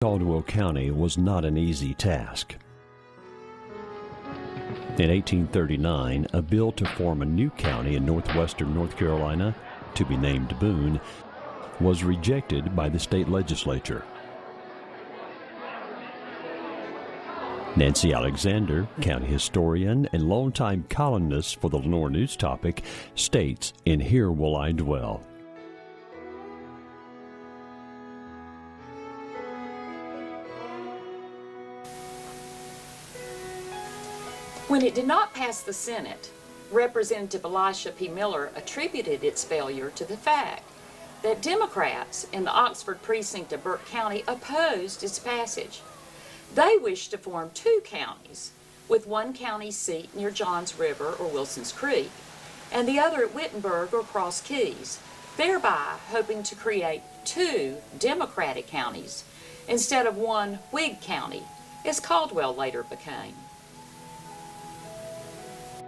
Caldwell County was not an easy task. In 1839, a bill to form a new county in northwestern North Carolina, to be named Boone, was rejected by the state legislature. Nancy Alexander, county historian and longtime columnist for the Lenoir news topic, states, "In here will I dwell." When it did not pass the Senate, Representative Elisha P. Miller attributed its failure to the fact that Democrats in the Oxford precinct of Burke County opposed its passage. They wished to form two counties, with one county seat near Johns River or Wilson's Creek, and the other at Wittenberg or Cross Keys, thereby hoping to create two Democratic counties instead of one Whig county, as Caldwell later became.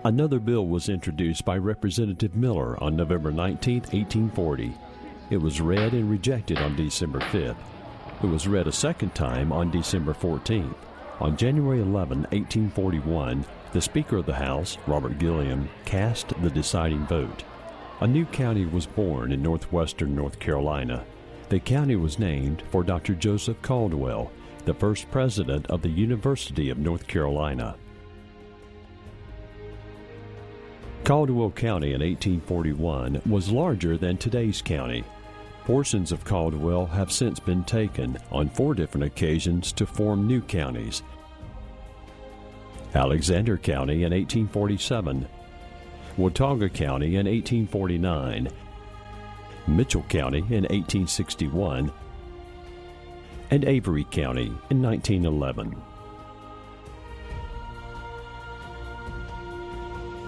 Another bill was introduced by Representative Miller on November 19, 1840. It was read and rejected on December 5th. It was read a second time on December 14th. On January 11, 1841, the Speaker of the House, Robert Gilliam, cast the deciding vote. A new county was born in northwestern North Carolina. The county was named for Dr. Joseph Caldwell, the first president of the University of North Carolina. Caldwell County in 1841 was larger than today's county. Portions of Caldwell have since been taken on 4 different occasions to form new counties. Alexander County in 1847, Watauga County in 1849, Mitchell County in 1861, and Avery County in 1911.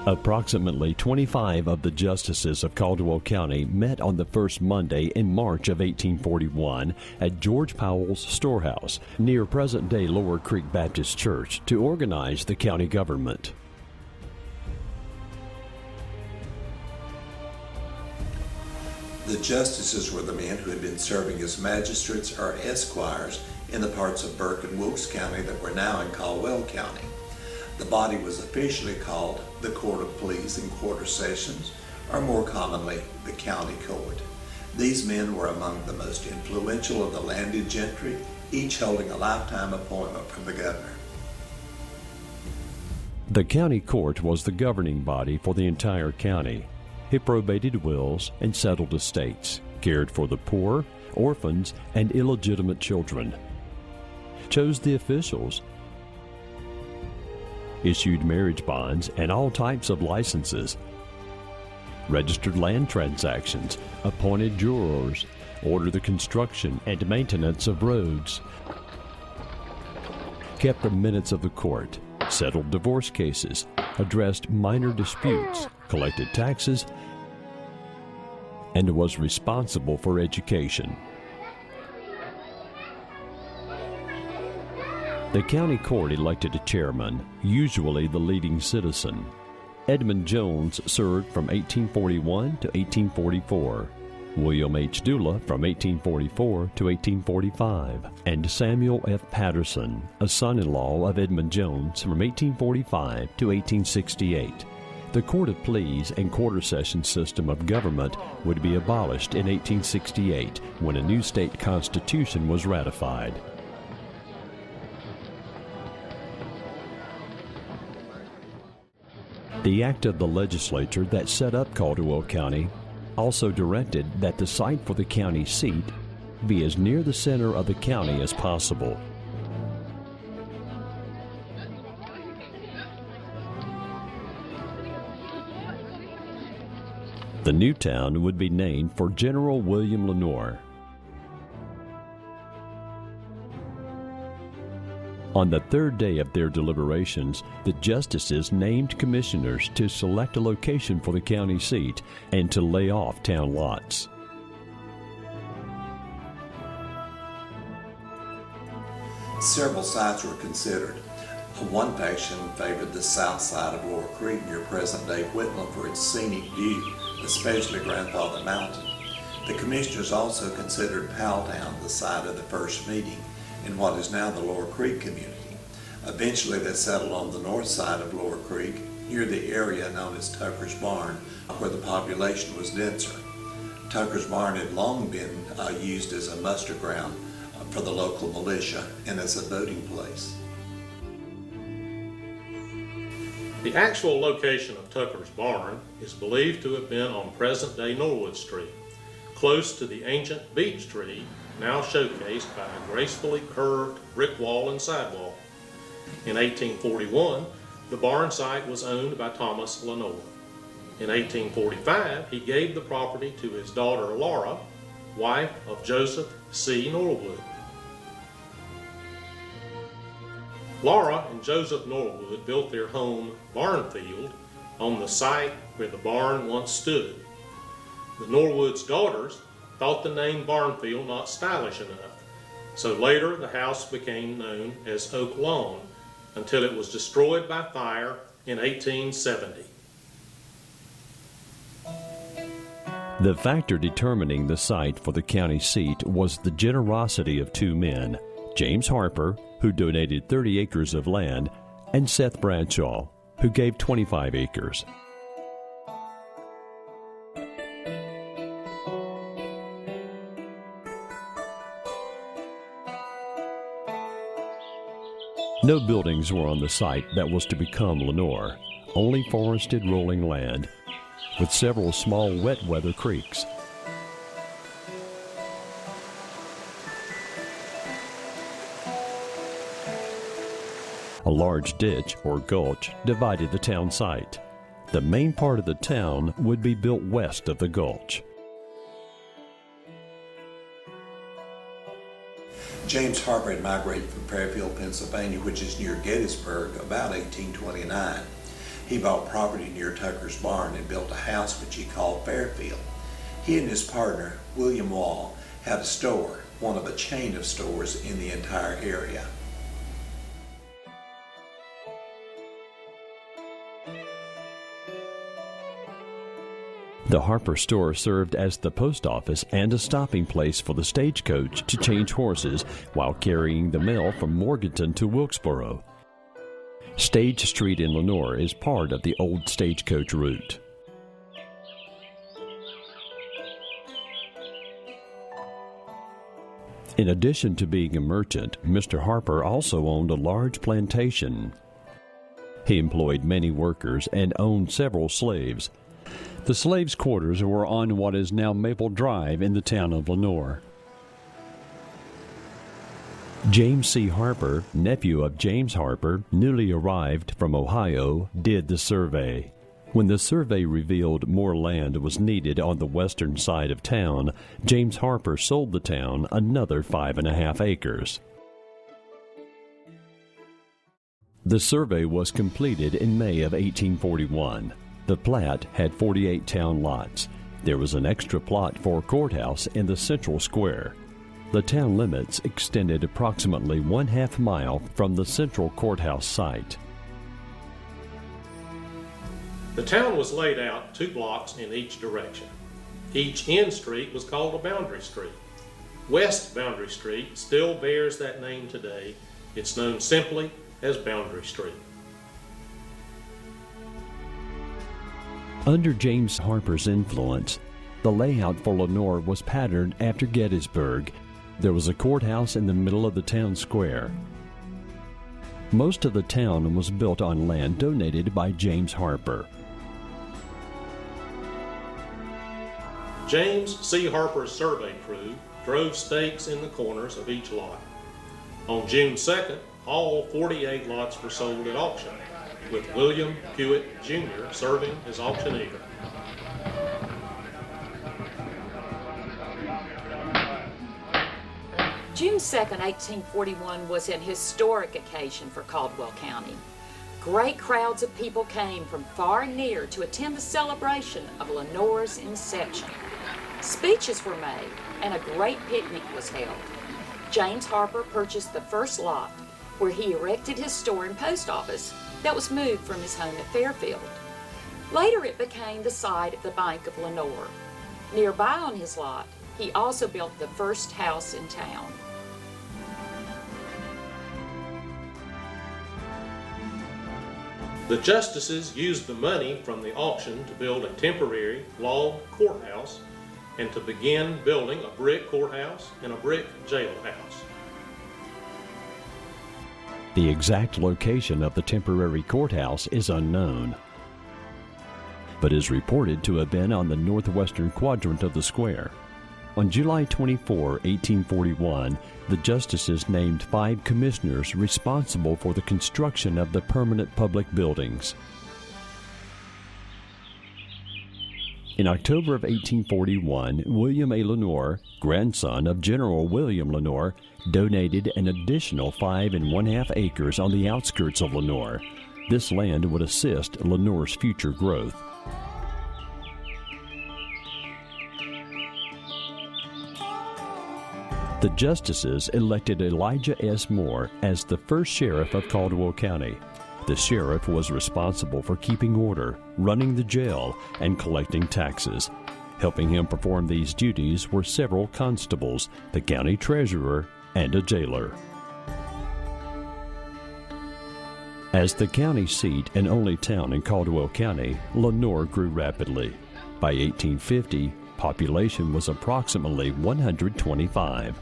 Approximately 25 of the justices of Caldwell County met on the first Monday in March of 1841 at George Powell's storehouse near present-day Lower Creek Baptist Church to organize the county government. The justices were the men who had been serving as magistrates or esquires in the parts of Burke and Wilkes County that were now in Caldwell County. The body was officially called the Court of Pleas and Quarter Sessions, or more commonly, the County Court. These men were among the most influential of the landed gentry, each holding a lifetime appointment from the governor. The county court was the governing body for the entire county. It probated wills and settled estates, cared for the poor, orphans, and illegitimate children, chose the officials, issued marriage bonds and all types of licenses, registered land transactions, appointed jurors, ordered the construction and maintenance of roads, kept the minutes of the court, settled divorce cases, addressed minor disputes, collected taxes, and was responsible for education. The county court elected a chairman, usually the leading citizen. Edmund Jones served from 1841 to 1844, William H. Dula from 1844 to 1845, and Samuel F. Patterson, a son-in-law of Edmund Jones, from 1845 to 1868. The Court of Pleas and Quarter Session system of government would be abolished in 1868 when a new state constitution was ratified. The act of the legislature that set up Caldwell County also directed that the site for the county seat be as near the center of the county as possible. The new town would be named for General William Lenoir. On the third day of their deliberations, the justices named commissioners to select a location for the county seat and to lay off town lots. Several sites were considered. One faction favored the south side of Lower Creek near present-day Whitlam for its scenic view, especially Grandfather Mountain. The commissioners also considered Powelltown the site of the first meeting. in what is now the Lower Creek community. Eventually they settled on the north side of Lower Creek, near the area known as Tucker's Barn, where the population was denser. Tucker's Barn had long been used as a muster ground for the local militia and as a voting place. The actual location of Tucker's Barn is believed to have been on present-day Norwood Street, close to the ancient beech tree, now showcased by a gracefully curved brick wall and sidewalk. In 1841, the barn site was owned by Thomas Lenoir. In 1845, he gave the property to his daughter Laura, wife of Joseph C. Norwood. Laura and Joseph Norwood built their home, Barnfield, on the site where the barn once stood. The Norwood's daughters thought the name Barnfield not stylish enough, so later the house became known as Oak Lawn until it was destroyed by fire in 1870. The factor determining the site for the county seat was the generosity of two men, James Harper, who donated 30 acres of land, and Seth Bradshaw, who gave 25 acres. No buildings were on the site that was to become Lenoir, only forested rolling land, with several small wet weather creeks. A large ditch, or gulch, divided the town site. The main part of the town would be built west of the gulch. James Harper had migrated from Fairfield, Pennsylvania, which is near Gettysburg, about 1829. He bought property near Tucker's Barn and built a house which he called Fairfield. He and his partner, William Wall, had a store, one of a chain of stores in the entire area. The Harper store served as the post office and a stopping place for the stagecoach to change horses while carrying the mail from Morganton to Wilkesboro. Stage Street in Lenoir is part of the old stagecoach route. In addition to being a merchant, Mr. Harper also owned a large plantation. He employed many workers and owned several slaves. The slaves' quarters were on what is now Maple Drive in the town of Lenoir. James C. Harper, nephew of James Harper, newly arrived from Ohio, did the survey. When the survey revealed more land was needed on the western side of town, James Harper sold the town another 5.5 acres. The survey was completed in May of 1841. The plat had 48 town lots. There was an extra plot for a courthouse in the central square. The town limits extended approximately 1/2 mile from the central courthouse site. The town was laid out 2 blocks in each direction. Each end street was called a boundary street. West Boundary Street still bears that name today. It's known simply as Boundary Street. Under James Harper's influence, the layout for Lenoir was patterned after Gettysburg. There was a courthouse in the middle of the town square. Most of the town was built on land donated by James Harper. James C. Harper's survey crew drove stakes in the corners of each lot. On June 2nd, all 48 lots were sold at auction, with William Hewitt Jr. serving as auctioneer. June 2nd, 1841 was an historic occasion for Caldwell County. Great crowds of people came from far and near to attend the celebration of Lenoir's inception. Speeches were made and a great picnic was held. James Harper purchased the first lot, where he erected his store and post office that was moved from his home at Fairfield. Later it became the site of the Bank of Lenoir. Nearby on his lot, he also built the first house in town. The justices used the money from the auction to build a temporary log courthouse and to begin building a brick courthouse and a brick jailhouse. The exact location of the temporary courthouse is unknown, but is reported to have been on the northwestern quadrant of the square. On July 24, 1841, the justices named 5 commissioners responsible for the construction of the permanent public buildings. In October of 1841, William A. Lenoir, grandson of General William Lenoir, donated an additional 5 1/2 acres on the outskirts of Lenoir. This land would assist Lenoir's future growth. The justices elected Elijah S. Moore as the first sheriff of Caldwell County. The sheriff was responsible for keeping order, running the jail, and collecting taxes. Helping him perform these duties were several constables, the county treasurer, and a jailer. As the county seat and only town in Caldwell County, Lenoir grew rapidly. By 1850, population was approximately 125.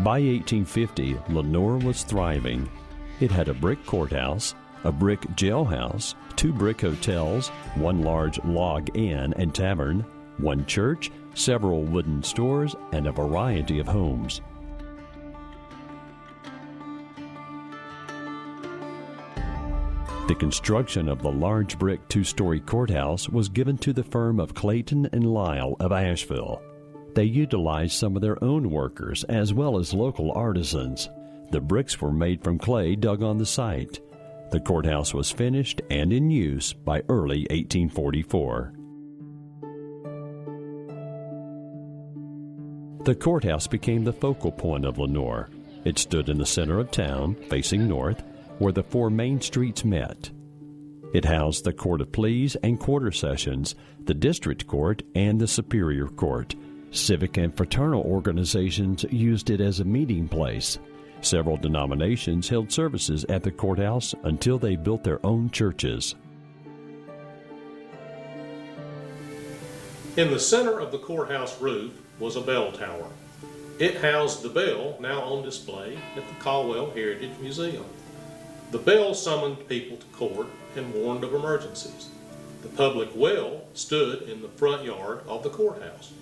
By 1850, Lenoir was thriving. It had a brick courthouse, a brick jailhouse, 2 brick hotels, 1 large log inn and tavern, 1 church, several wooden stores, and a variety of homes. The construction of the large brick 2-story courthouse was given to the firm of Clayton and Lyle of Asheville. They utilized some of their own workers as well as local artisans. The bricks were made from clay dug on the site. The courthouse was finished and in use by early 1844. The courthouse became the focal point of Lenoir. It stood in the center of town, facing north, where the 4 main streets met. It housed the Court of Pleas and Quarter Sessions, the District Court, and the Superior Court. Civic and fraternal organizations used it as a meeting place. Several denominations held services at the courthouse until they built their own churches. In the center of the courthouse roof was a bell tower. It housed the bell now on display at the Caldwell Heritage Museum. The bell summoned people to court and warned of emergencies. The public well stood in the front yard of the courthouse.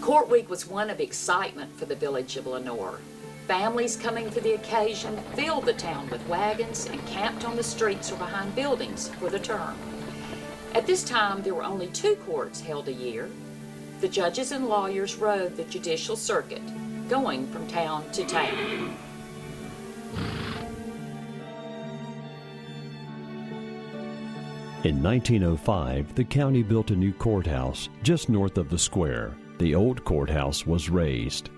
Court Week was one of excitement for the village of Lenoir. Families coming for the occasion filled the town with wagons and camped on the streets or behind buildings for the term. At this time, there were only 2 courts held a year. The judges and lawyers rode the judicial circuit, going from town to town. In 1905, the county built a new courthouse just north of the square. The old courthouse was razed.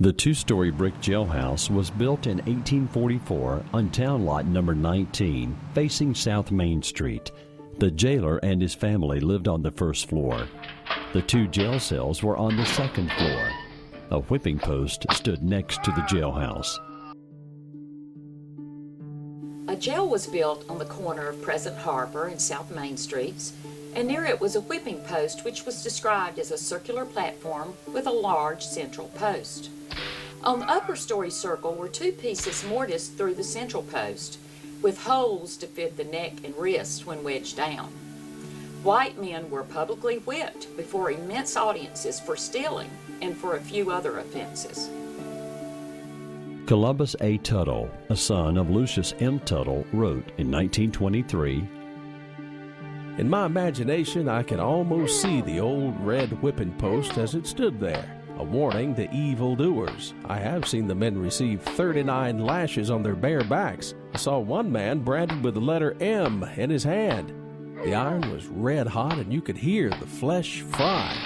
The 2-story brick jailhouse was built in 1844 on town lot number 19, facing South Main Street. The jailer and his family lived on the first floor. The 2 jail cells were on the second floor. A whipping post stood next to the jailhouse. A jail was built on the corner of Present Harbor and South Main Streets, and near it was a whipping post which was described as a circular platform with a large central post. On the upper story circle were 2 pieces mortised through the central post, with holes to fit the neck and wrist when wedged down. White men were publicly whipped before immense audiences for stealing and for a few other offenses. Columbus A. Tuttle, a son of Lucius M. Tuttle, wrote in 1923, "In my imagination, I can almost see the old red whipping post as it stood there, a warning to evildoers. I have seen the men receive 39 lashes on their bare backs. I saw one man branded with the letter M in his hand. The iron was red hot and you could hear the flesh fry."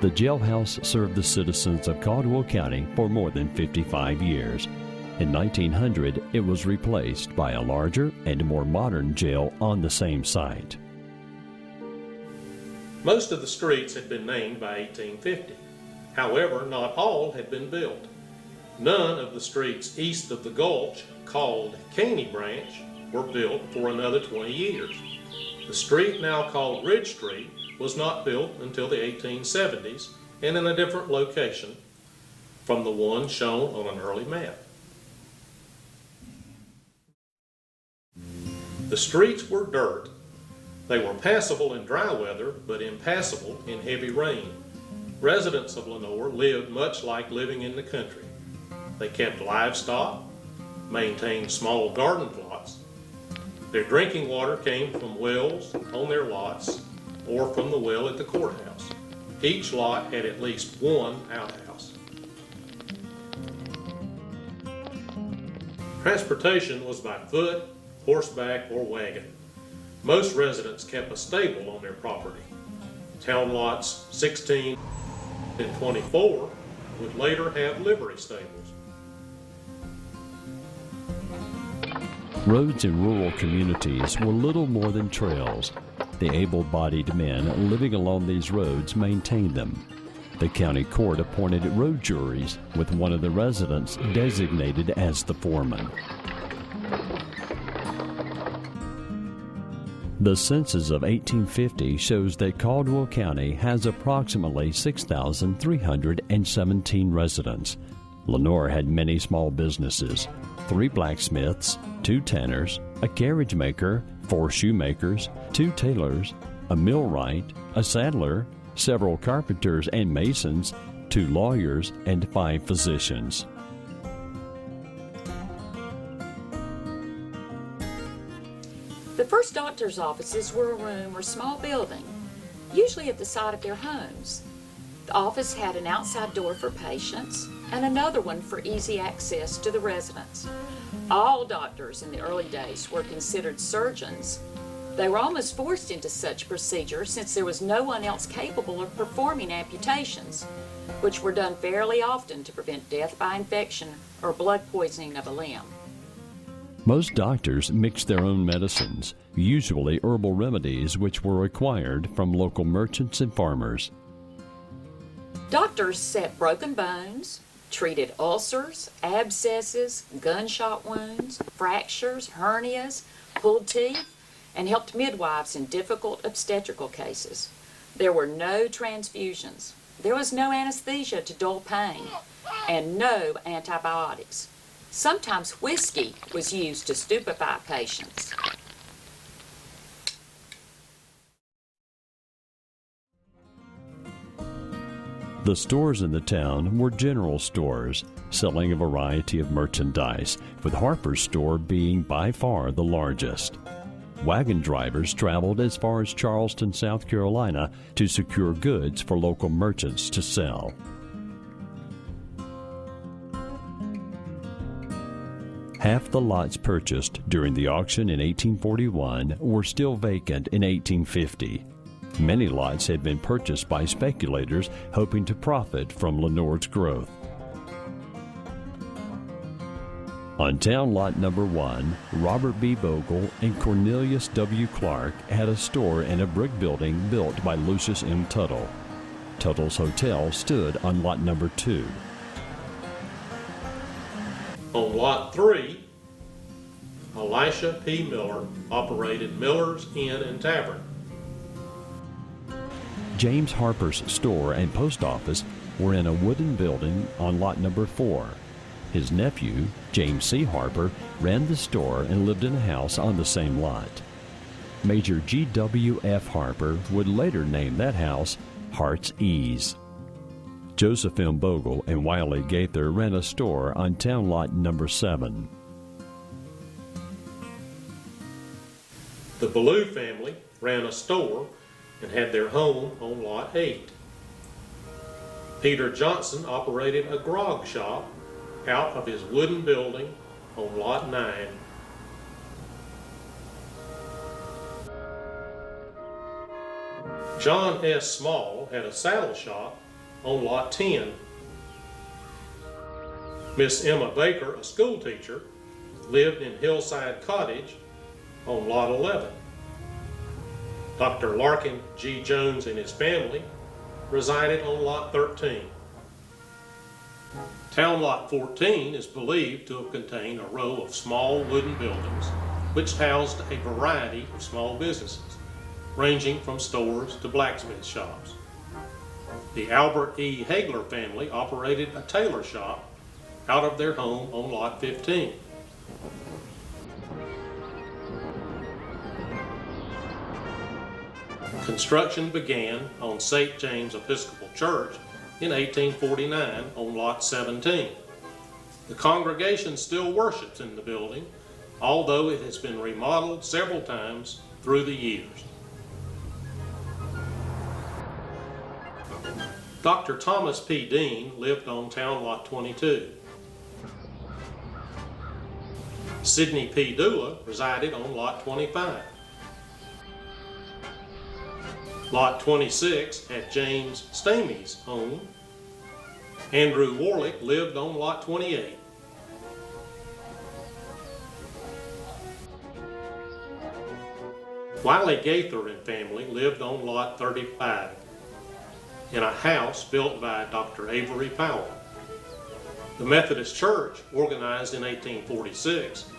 The jailhouse served the citizens of Caldwell County for more than 55 years. In 1900, it was replaced by a larger and more modern jail on the same site. Most of the streets had been named by 1850. However, not all had been built. None of the streets east of the Gulch, called Caney Branch, were built for another 20 years. The street now called Ridge Street was not built until the 1870s and in a different location from the one shown on an early map. The streets were dirt. They were passable in dry weather, but impassable in heavy rain. Residents of Lenoir lived much like living in the country. They kept livestock, maintained small garden plots. Their drinking water came from wells on their lots or from the well at the courthouse. Each lot had at least one outhouse. Transportation was by foot, horseback, or wagon. Most residents kept a stable on their property. Town lots 16 and 24 would later have livery stables. Roads in rural communities were little more than trails. The able-bodied men living along these roads maintained them. The county court appointed road juries, with one of the residents designated as the foreman. The census of 1850 shows that Caldwell County has approximately 6,317 residents. Lenoir had many small businesses: 3 blacksmiths, 2 tanners, a carriage maker, 4 shoemakers, 2 tailors, a millwright, a saddler, several carpenters and masons, 2 lawyers, and 5 physicians. The first doctor's offices were a room or small building, usually at the side of their homes. The office had an outside door for patients and another one for easy access to the residents. All doctors in the early days were considered surgeons. They were almost forced into such procedures since there was no one else capable of performing amputations, which were done fairly often to prevent death by infection or blood poisoning of a limb. Most doctors mixed their own medicines, usually herbal remedies which were acquired from local merchants and farmers. Doctors set broken bones, treated ulcers, abscesses, gunshot wounds, fractures, hernias, pulled teeth, and helped midwives in difficult obstetrical cases. There were no transfusions. There was no anesthesia to dull pain, and no antibiotics. Sometimes whiskey was used to stupefy patients. The stores in the town were general stores, selling a variety of merchandise, with Harper's store being by far the largest. Wagon drivers traveled as far as Charleston, South Carolina, to secure goods for local merchants to sell. Half the lots purchased during the auction in 1841 were still vacant in 1850. Many lots had been purchased by speculators hoping to profit from Lenoir's growth. On town lot number 1, Robert B. Bogle and Cornelius W. Clark had a store in a brick building built by Lucius M. Tuttle. Tuttle's Hotel stood on lot number 2. On Lot 3, Elisha P. Miller operated Miller's Inn and Tavern. James Harper's store and post office were in a wooden building on lot number 4. His nephew, James C. Harper, ran the store and lived in a house on the same lot. Major G.W.F. Harper would later name that house Heart's Ease. Joseph M. Bogle and Wiley Gaither ran a store on town lot number 7. The Ballou family ran a store and had their home on Lot 8. Peter Johnson operated a grog shop out of his wooden building on Lot 9. John S. Small had a saddle shop on Lot 10. Miss Emma Baker, a school teacher, lived in Hillside Cottage on Lot 11. Dr. Larkin G. Jones and his family resided on Lot 13. Town Lot 14 is believed to have contained a row of small wooden buildings which housed a variety of small businesses, ranging from stores to blacksmith shops. The Albert E. Hagler family operated a tailor shop out of their home on Lot 15. Construction began on St. James Episcopal Church in 1849 on Lot 17. The congregation still worships in the building, although it has been remodeled several times through the years. Dr. Thomas P. Dean lived on Town Lot 22. Sidney P. Dula resided on Lot 25. Lot 26 had James Stamey's home. Andrew Warlick lived on Lot 28. Wiley Gaither and family lived on Lot 35 in a house built by Dr. Avery Powell. The Methodist Church, organized in 1846,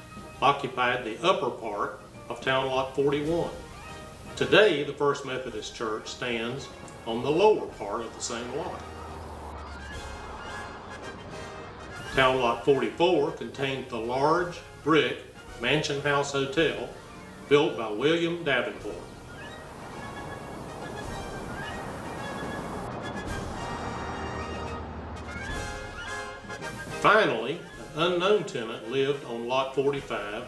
occupied the upper part of Town Lot 41. Today, the First Methodist Church stands on the lower part of the same lot. Town Lot 44 contained the large brick Mansion House Hotel built by William Davenport. Finally, an unknown tenant lived on Lot 45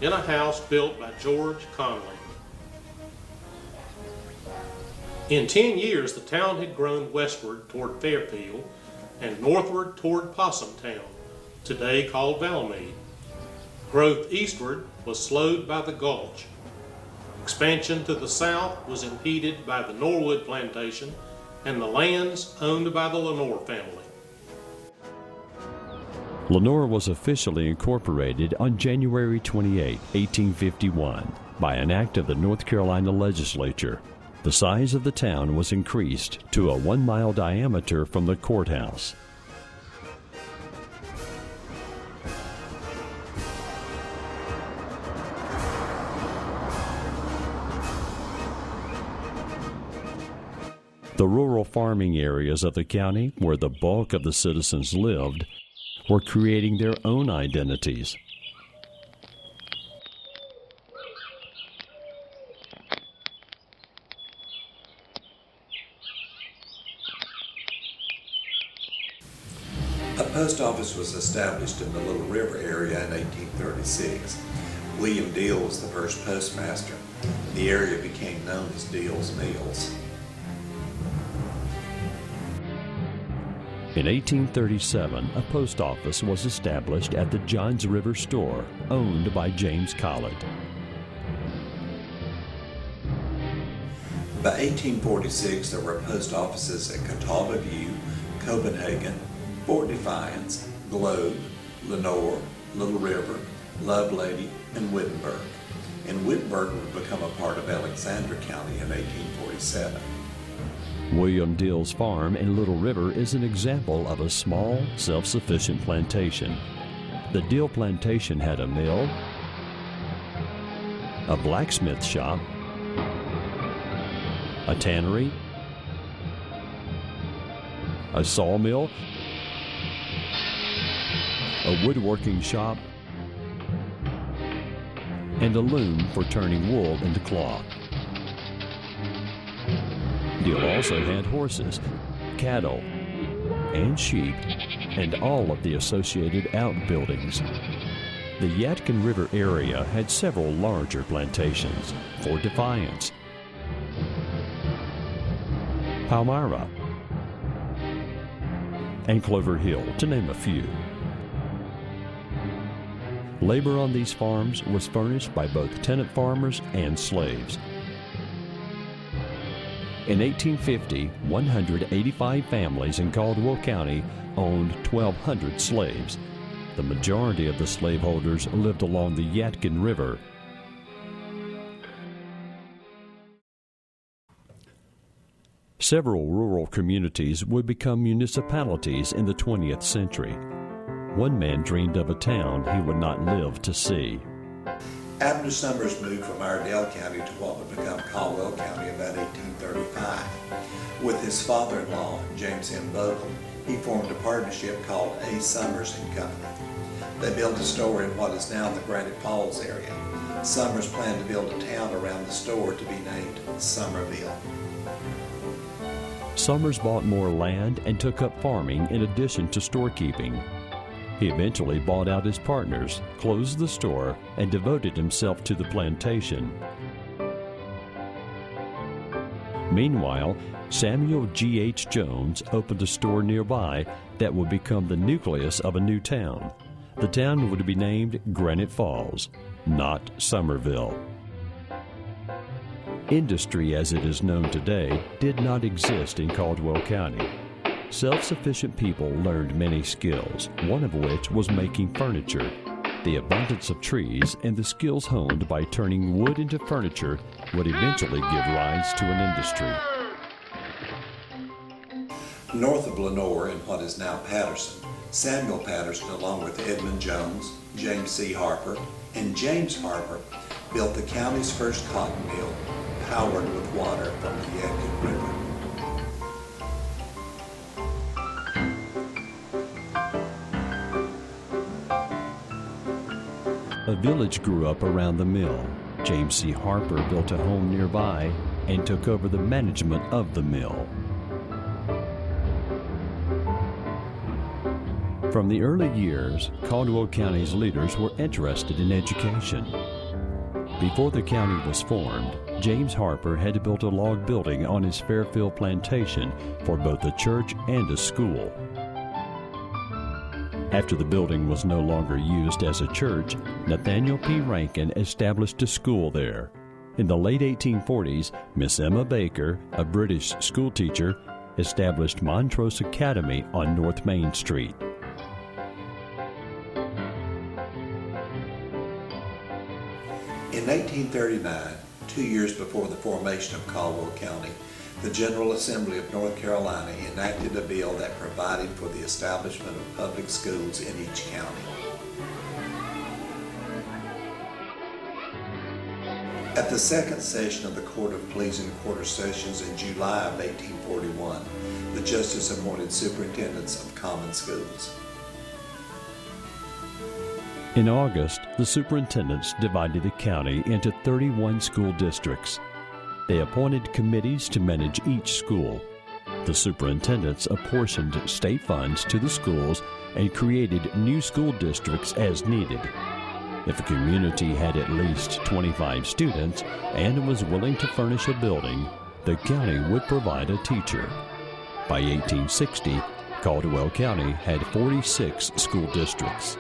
in a house built by George Conley. In 10 years, the town had grown westward toward Fairfield and northward toward Possumtown, today called Valmead. Growth eastward was slowed by the Gulch. Expansion to the south was impeded by the Norwood Plantation and the lands owned by the Lenoir family. Lenoir was officially incorporated on January 28, 1851, by an act of the North Carolina legislature. The size of the town was increased to a 1-mile diameter from the courthouse. The rural farming areas of the county, where the bulk of the citizens lived, were creating their own identities. A post office was established in the Little River area in 1836. William Deal was the first postmaster. The area became known as Deal's Mills. In 1837, a post office was established at the Johns River store, owned by James Collett. By 1846, there were post offices at Catawba View, Copenhagen, Fort Defiance, Globe, Lenoir, Little River, Lovelady, and Wittenberg. And Wittenberg would become a part of Alexander County in 1847. William Deal's farm in Little River is an example of a small, self-sufficient plantation. The Deal plantation had a mill, a blacksmith shop, a tannery, a sawmill, a woodworking shop, and a loom for turning wool into cloth. Deal also had horses, cattle, and sheep, and all of the associated outbuildings. The Yadkin River area had several larger plantations: Fort Defiance, Palmyra, and Clover Hill, to name a few. Labor on these farms was furnished by both tenant farmers and slaves. In 1850, 185 families in Caldwell County owned 1,200 slaves. The majority of the slaveholders lived along the Yadkin River. Several rural communities would become municipalities in the 20th century. One man dreamed of a town he would not live to see. Abner Summers moved from Iredell County to what would become Caldwell County about 1835. With his father-in-law, James M. Bogle, he formed a partnership called A. Summers and Company. They built a store in what is now the Granite Falls area. Summers planned to build a town around the store to be named Summerville. Summers bought more land and took up farming in addition to storekeeping. He eventually bought out his partners, closed the store, and devoted himself to the plantation. Meanwhile, Samuel G.H. Jones opened a store nearby that would become the nucleus of a new town. The town would be named Granite Falls, not Summerville. Industry as it is known today did not exist in Caldwell County. Self-sufficient people learned many skills, one of which was making furniture. The abundance of trees and the skills honed by turning wood into furniture would eventually give rise to an industry. North of Lenoir in what is now Patterson, Samuel Patterson, along with Edmund Jones, James C. Harper, and James Harper, built the county's first cotton mill, powered with water from the Yadkin River. A village grew up around the mill. James C. Harper built a home nearby and took over the management of the mill. From the early years, Caldwell County's leaders were interested in education. Before the county was formed, James Harper had built a log building on his Fairfield plantation for both a church and a school. After the building was no longer used as a church, Nathaniel P. Rankin established a school there. In the late 1840s, Miss Emma Baker, a British schoolteacher, established Montrose Academy on North Main Street. In 1839, 2 years before the formation of Caldwell County, the General Assembly of North Carolina enacted a bill that provided for the establishment of public schools in each county. At the second session of the Court of Pleas and Quarter Sessions in July of 1841, the Justice appointed superintendents of common schools. In August, the superintendents divided the county into 31 school districts. They appointed committees to manage each school. The superintendents apportioned state funds to the schools and created new school districts as needed. If a community had at least 25 students and was willing to furnish a building, the county would provide a teacher. By 1860, Caldwell County had 46 school districts.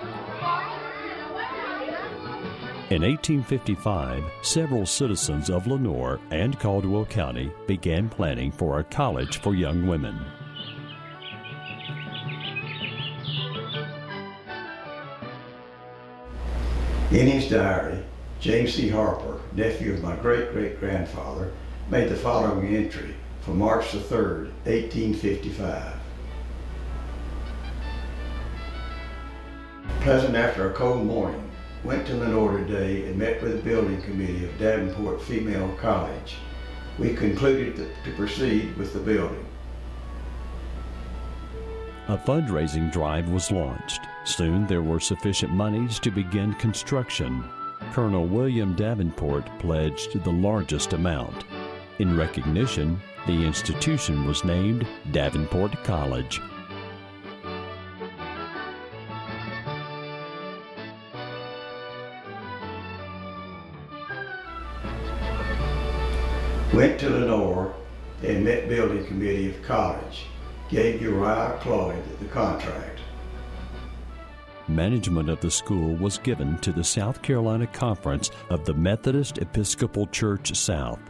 In 1855, several citizens of Lenoir and Caldwell County began planning for a college for young women. In his diary, James C. Harper, nephew of my great-great-grandfather, made the following entry for March the 3rd, 1855. Pleasant after a cold morning, went to Lenoir today and met with the building committee of Davenport Female College. We concluded to proceed with the building. A fundraising drive was launched. Soon there were sufficient monies to begin construction. Colonel William Davenport pledged the largest amount. In recognition, the institution was named Davenport College. Went to Lenoir and met building committee of college. Gave Uriah Cloyd the contract. Management of the school was given to the South Carolina Conference of the Methodist Episcopal Church South.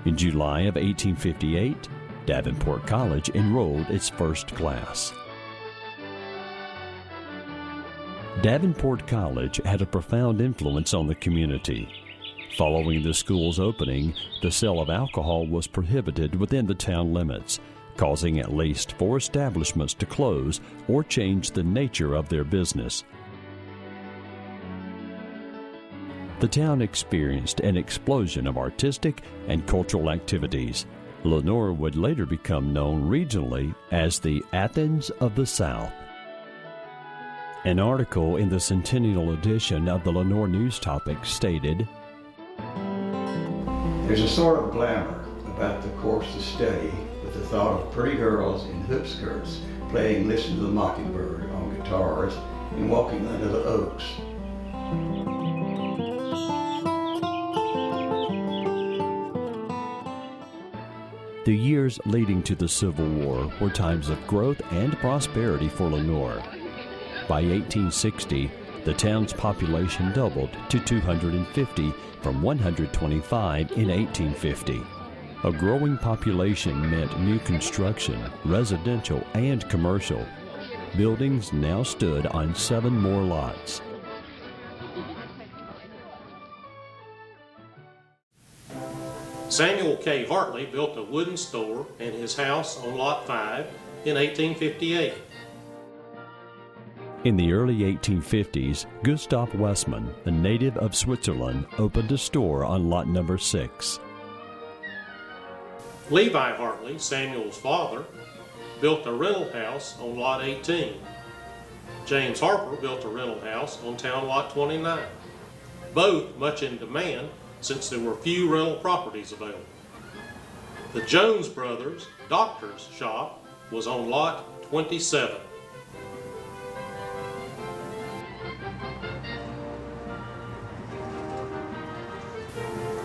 In July of 1858, Davenport College enrolled its first class. Davenport College had a profound influence on the community. Following the school's opening, the sale of alcohol was prohibited within the town limits, causing at least 4 establishments to close or change the nature of their business. The town experienced an explosion of artistic and cultural activities. Lenoir would later become known regionally as the Athens of the South. An article in the centennial edition of the Lenoir News Topic stated, "There's a sort of glamour about the course of study with the thought of pretty girls in hoop skirts playing Listen to the Mockingbird on guitars and walking under the oaks." The years leading to the Civil War were times of growth and prosperity for Lenoir. By 1860, the town's population doubled to 250 from 125 in 1850. A growing population meant new construction, residential and commercial. Buildings now stood on 7 more lots. Samuel K. Hartley built a wooden store and his house on Lot 5 in 1858. In the early 1850s, Gustav Westman, a native of Switzerland, opened a store on lot number 6. Levi Hartley, Samuel's father, built a rental house on Lot 18. James Harper built a rental house on Town Lot 29, both much in demand since there were few rental properties available. The Jones Brothers doctor's shop was on Lot 27.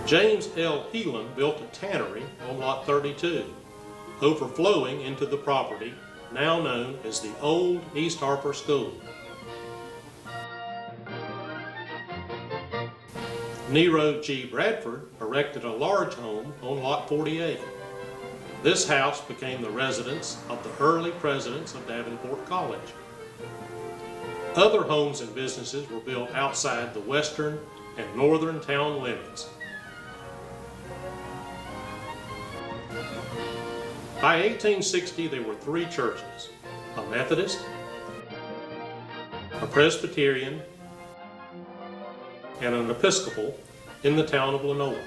James L. Heelan built a tannery on Lot 32, overflowing into the property now known as the Old East Harper School. Nero G. Bradford erected a large home on Lot 48. This house became the residence of the early presidents of Davenport College. Other homes and businesses were built outside the western and northern town limits. By 1860, there were 3 churches: a Methodist, a Presbyterian, and an Episcopal in the town of Lenoir.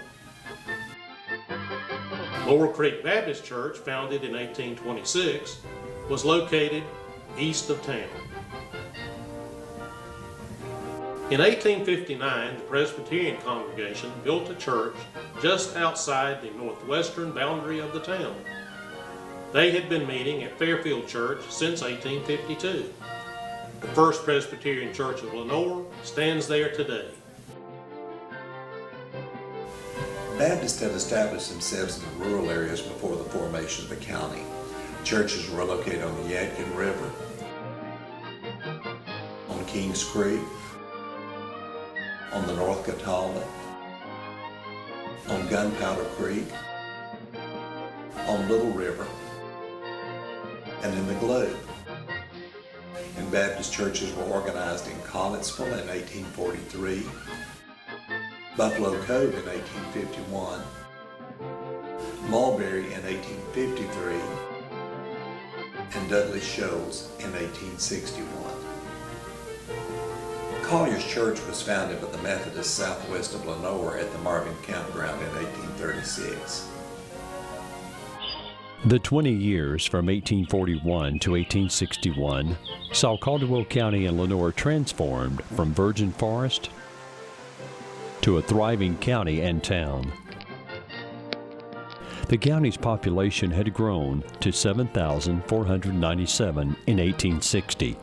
Lower Creek Baptist Church, founded in 1826, was located east of town. In 1859, the Presbyterian congregation built a church just outside the northwestern boundary of the town. They had been meeting at Fairfield Church since 1852. The First Presbyterian Church of Lenoir stands there today. Baptists had established themselves in the rural areas before the formation of the county. Churches were located on the Yadkin River, on Kings Creek, on the North Catawba, on Gunpowder Creek, on Little River, and in the Globe. And Baptist churches were organized in Collinsville in 1843, Buffalo Cove in 1851, Mulberry in 1853, and Dudley Shoals in 1861. Collier's Church was founded by the Methodists southwest of Lenoir at the Marvin Campground in 1836. The 20 years from 1841 to 1861 saw Caldwell County and Lenoir transformed from virgin forest to a thriving county and town. The county's population had grown to 7,497 in 1860.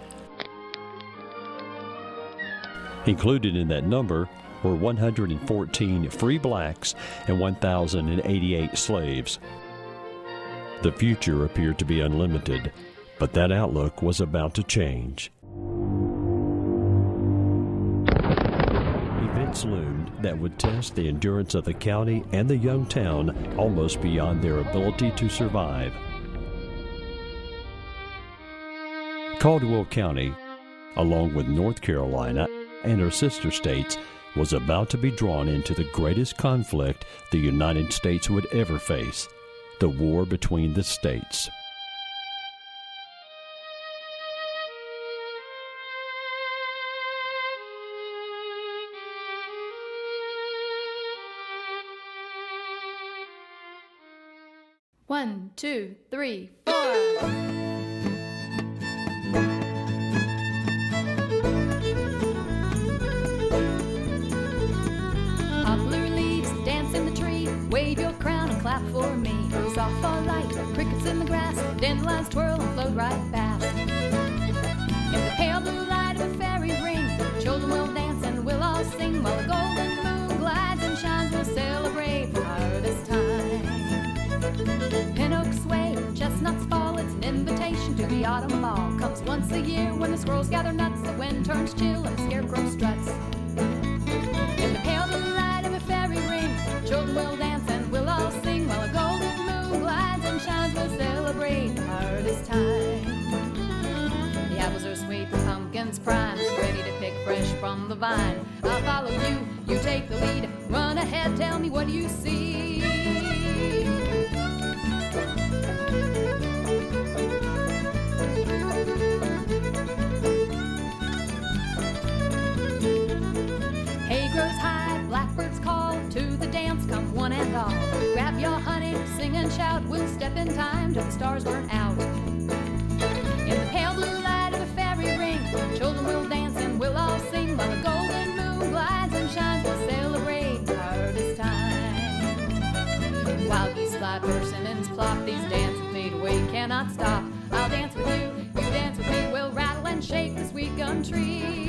Included in that number were 114 free blacks and 1,088 slaves. The future appeared to be unlimited, but that outlook was about to change. Events loomed that would test the endurance of the county and the young town almost beyond their ability to survive. Caldwell County, along with North Carolina and her sister states, was about to be drawn into the greatest conflict the United States would ever face, the war between the states. One, two, three, four. Wave your crown and clap for me. Soft fall light, crickets in the grass, dandelions twirl and float right past. In the pale blue light of a fairy ring, children will dance and we'll all sing, while the golden moon glides and shines. We'll celebrate the harvest time. Pin oaks sway, chestnuts fall. It's an invitation to the autumn ball. Comes once a year when the squirrels gather nuts, the wind turns chill and the scarecrow struts. In the pale blue light of a fairy ring, children will dance and we'll all sing, while a golden moon glides and shines. We'll celebrate the harvest time. The apples are sweet, the pumpkins prime, ready to pick fresh from the vine. I'll follow you, you take the lead. Run ahead, tell me what you see. Hay grows high, blackbirds call, to the dance come one and all. Grab your honey, sing and shout, we'll step in time till the stars burn out. In the pale blue light of a fairy ring, children will dance and we'll all sing, while the golden moon glides and shines. We'll celebrate harvest time. Wild geese fly, persimmons plop, these dances made we cannot stop. I'll dance with you, you dance with me, we'll rattle and shake the sweet gum tree.